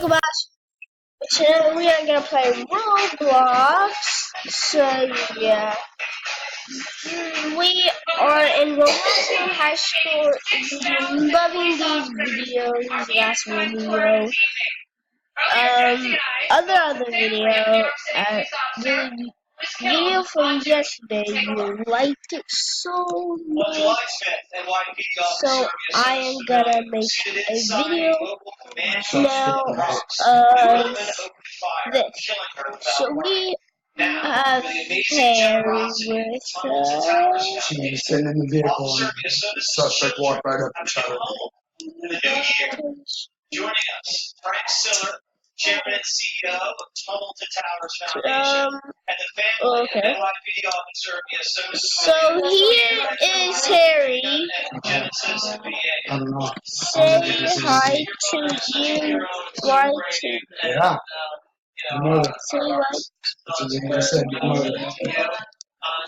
welcome back. Today we are gonna play Roblox. So yeah, we are in Robloxian high school. Loving these videos. Last video, other video, the video from yesterday. You liked it so much, so I am gonna make a video now of this. So we have Harry with us. She's sitting in the vehicle and the suspect walked right up and shot her. Joining us, Frank Siller, Chairman and CEO of Tumulta Towers Foundation, and the family of NYPD officer So here is Harry. I don't know. Say hi to you, YT. Yeah. Your mother. Say hi. That's what I said, your mother.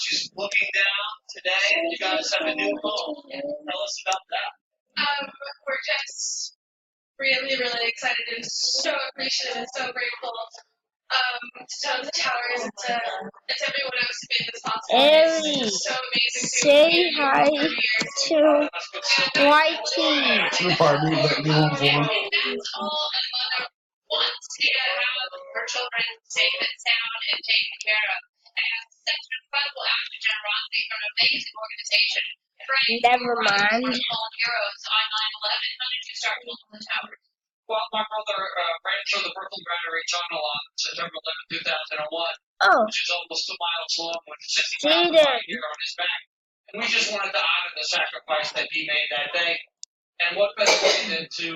She's looking down today, and you guys have a new home. Tell us about that. We're just really, really excited and so appreciative and so grateful to Tumulta Towers and to everyone else who made this possible. Harry, It's so amazing say hi to YT. Pardon me, but you won't for and that's all a mother wants, to have her children safe and sound and taken care of. And have such an incredible act of generosity from an amazing organization. Frank, Never mind. Fallen heroes on 9/11. How did you start Tumulta Towers? Well, my brother ran through the Brooklyn Battery Tunnel on September 11, 2001, Oh, which is almost 2 miles long with 60 Jaden. pounds here on his back. And we just wanted to honor the sacrifice that he made that day. And what better way than to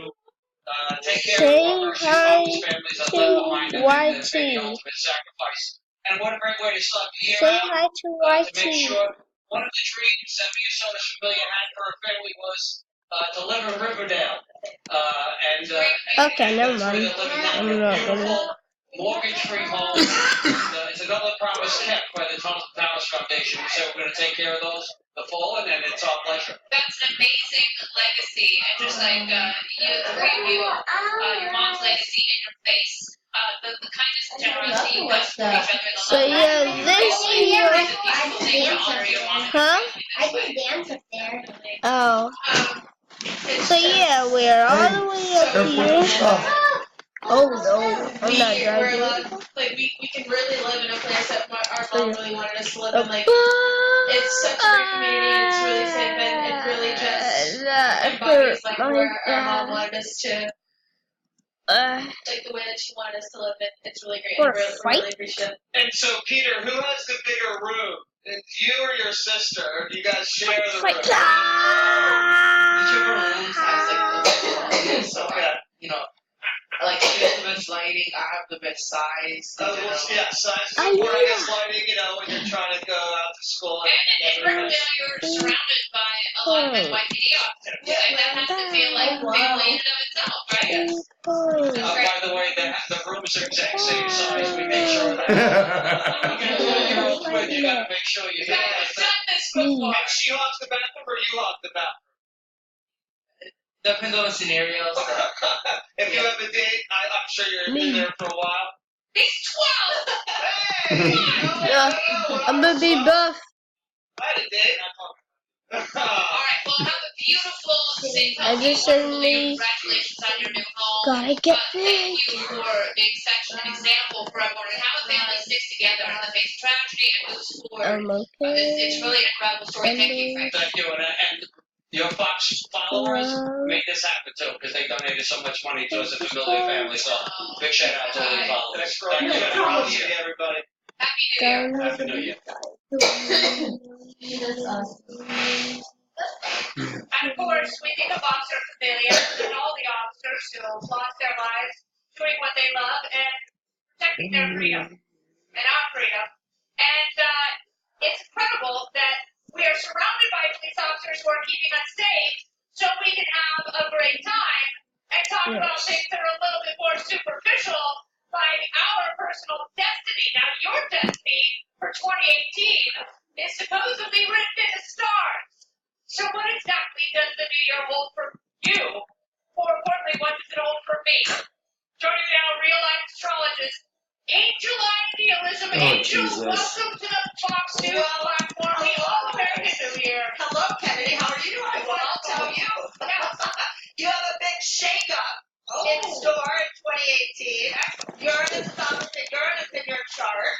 take care Say of our hi families that to left behind and made YT. the ultimate sacrifice. And what a great way to start the year Say out. hi to To make YT. sure one of the dreams that Minnesota's Familia had for her family was to live in Riverdale. Okay, never mind. I'm not gonna. Mortgage-free home. It's another promise kept by the Tumulta Towers Foundation. We said we're going to take care of those, the fallen, and it's our pleasure. That's an amazing legacy, and just like you, the three of you, your mom's legacy in your face. The kindness and generosity you have for each other. So yeah, this video. Huh? I can dance up there. Oh. So yeah, we're all the way up here. Oh no, I'm not driving. Like we can really live in a place that our mom really wanted us to live in. Like it's such a great community. It's really safe and it really just embodies like where our mom wanted us to. Like the way that she wanted us to live it. It's really great. For a Really, fight? really appreciate it. And so, Peter, who has the bigger room? You or your sister? Or do you guys share the room? Each of our rooms has like so I like she has the best lighting, I have the best size. Yeah, size. Oh, We're yeah. lighting, when you're trying to go out to school. And in Riverdale, you're surrounded by a lot of NYPD officers. And that has to feel like family in and of itself, right? By the way, the rooms are exact same size. We make sure that. You gotta make sure you You guys have done this before. And she hogs the bathroom or you hog the bathroom? Depends on the scenario. So. If you have a date, I'm sure you're in there for a while. He's 12! Hey! Yeah, I'm gonna be buff. I had a date. Alright, well, have a beautiful, safe, I healthy, just wonderful day. suddenly Congratulations on your new home. gotta get Thank big. you for being such an example for everyone and how a family sticks together in the face of tragedy and moves forward. Okay. It's really an incredible story. Thank you, Frank. Thank you. And your Fox followers made this happen too, because they donated so much money to us as a familiar family. So big shout out to all the followers. Thank you. Happy New Year, everybody. Happy New Year. Happy New Year. And of course, we think of Officer Familia and all the officers who lost their lives doing what they love and protecting their freedom and our freedom. And it's incredible that we are surrounded by police officers who are keeping us safe so we can have a great time and talk about things that are a little bit more superficial, like our personal destiny. Now, your destiny for 2018 is supposedly written in the stars. So what exactly does the new year hold for you? More importantly, what does it hold for me? Joining me Welcome, Angel. Jesus. Welcome to the Fox News platform. The All-American New Year. Hello, Kennedy. How are you doing? Well, I'll tell you. You have a big shakeup in store in 2018. Uranus is obviously Uranus in your chart.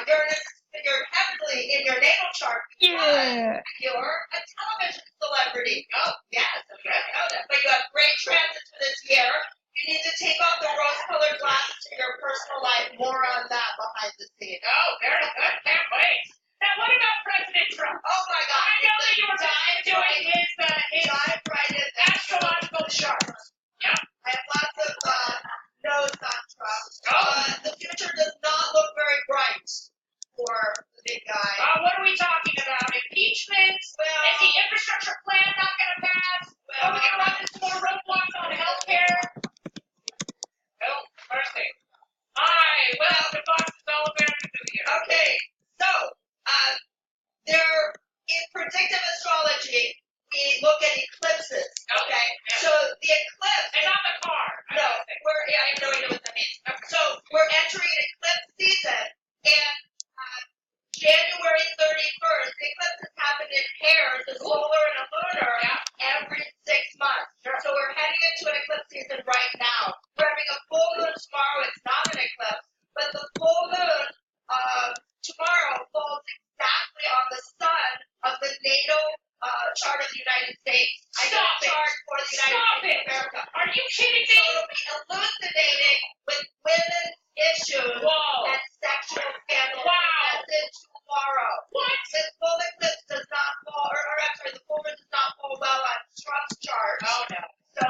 Uranus is figured heavily in your natal chart. Yeah. You're a television celebrity. Oh, yes, I know that. But you have great transits for this year. You need to take off the rose-colored glasses to your personal life. More on that behind the scenes. Oh, very good. Can't wait. Now, what about President Trump? Oh my God! I know that you were doing his dive right in there. astrological charts. Yeah. I have lots of notes on Trump. Oh. The future does not look very bright for the big guy. What are we talking about? Impeachment? Well, Is the infrastructure plan not going to pass? Are we going to run into more roadblocks on healthcare? Oh, mercy. Hi, welcome to Fox's All-American New Year. Okay, so there in predictive astrology, we look at eclipses. Okay, Yeah. so the eclipse. And not the car. No, I have no idea what that means. So we're entering an eclipse season, and January 31st, the eclipses happen in pairs, a solar and a lunar, every 6 months. Sure. So we're heading into an eclipse season right now. We're having a full moon tomorrow. It's not an eclipse, but the full moon tomorrow falls exactly on the sun of the natal chart of the United States. I did a chart for the United States of America. Are you kidding So me? it'll be elucidating with women's issues Whoa. and sexual scandals. Wow. That's it tomorrow. What? This full eclipse does not fall, the full moon does not fall well on Trump's chart. Oh, no. So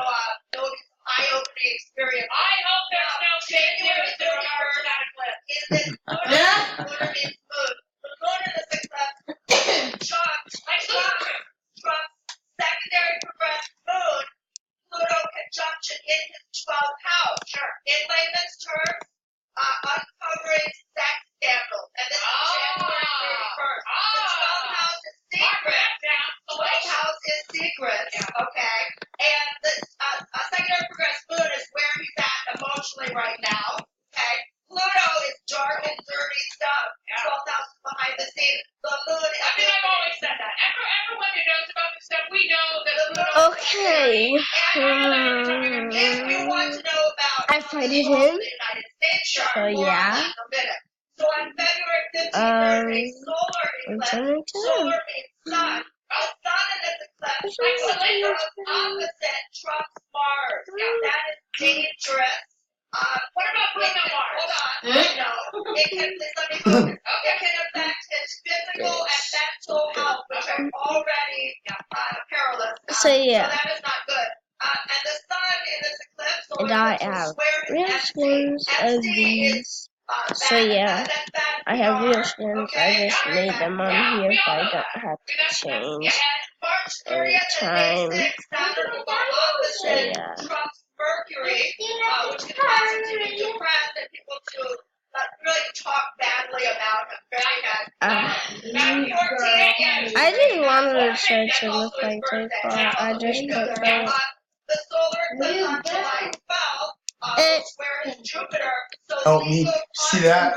it'll be some eye-opening experience. I hope there's no January changes in regards to that eclipse. In this lunar means moon. The moon in this eclipse, Trump's secondary progressed moon, Pluto conjunction in his 12th house. Sure. In layman's terms, uncovering sex scandals. And this is January 31st. The 12th house is secret. The White House is secret. Okay. And the secondary progressed moon is where he's at emotionally right now. Okay. Pluto is dark and dirty stuff. 12th house is behind the scenes. The moon is. I mean, I've always said that. Everyone who knows about this stuff, we know that Pluto. Okay. If you want to know about I find it the in. United States chart, So, more on yeah. that in a minute. So on February 15th, there's a solar eclipse. Solar means sun. A sun in this eclipse is opposite Trump's Mars. That is dangerous. What about Bruno Mars? Hold on. No. It can, please let me focus. It can affect his physical and mental health, which are already perilous. So, yeah. So that is not good. And the sun in this eclipse, And I have real skins of these. So yeah, I have real skins. I just made them on here so I don't have to change every time. So yeah. Trump's Mercury, which can cause him to be depressed and people to really talk badly about him. Very bad. I didn't want the shirt to look like this, but I just put that. The solar eclipse on July 12th, where is Jupiter? So Help me. See that?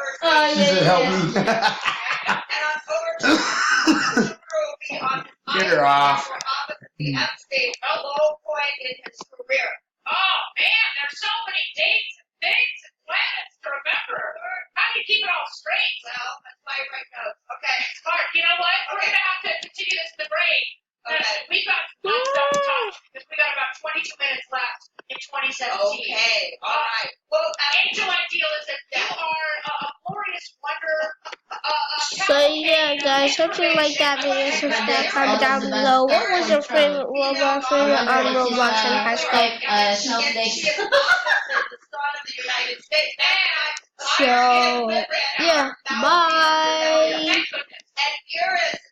She said help me. And October 12th, Jupiter will be on Get her off. opposite the F state, a low point in his career. Oh, man, there's so many dates and things and planets to remember. How do you keep it all straight? Well, that's why I write notes. Okay. Mark, you know what? We're going to have to continue this in the break. Okay. We've got fun stuff to talk because we got about 22 minutes left in 2017. Okay. All right. Well, Angel Idealism, you are a glorious wonder. So yeah, guys, hope you like that video. Subscribe, comment down below. What was your favorite Roblox on Roblox in high school? she is the son of the United States. So yeah, bye. And Uranus